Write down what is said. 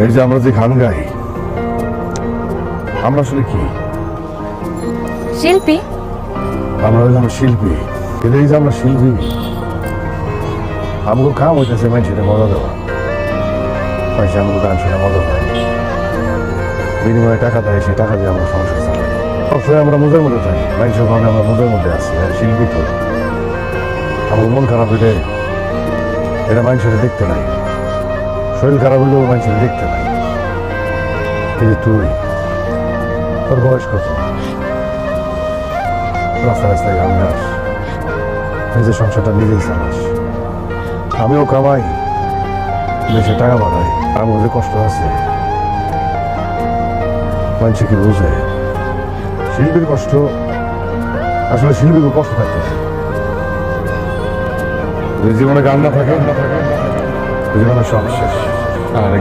এই যে আমরা যে গান গাই, আমরা আসলে কি? শিল্পী। আমরা হইলাম শিল্পী। কিন্তু এই যে আমরা শিল্পী, আমাকে কাম হইতেছে মানুষের মজা দেওয়া। মানুষ আমাকে গান শুনে মজা পায়, বিনিময়ে টাকা দেয়, সেই টাকা দিয়ে আমরা সংসার চালাই। সবসময় আমরা মজার মধ্যে থাকি, মানুষের কারণে আমরা মজার মধ্যে আছি। আর শিল্পী তো আমার মন খারাপ হইলে এটা মানুষের দেখতে নাই, শরীর খারাপ হইলেও মানুষের দেখতে নাই। কিন্তু তুই, তোর বয়স কত? রাস্তায় রাস্তায় গান গাস, নিজের সংসারটা নিজেই চালাস। আমিও কামাই, দেশে টাকা বাড়াই, আমার যে কষ্ট আছে মানুষ কি বোঝে? শিল্পীর কষ্ট, আসলে শিল্পীর কষ্ট থাকতে জীবনে গান না থাকে, জীবনে সব শেষ। আর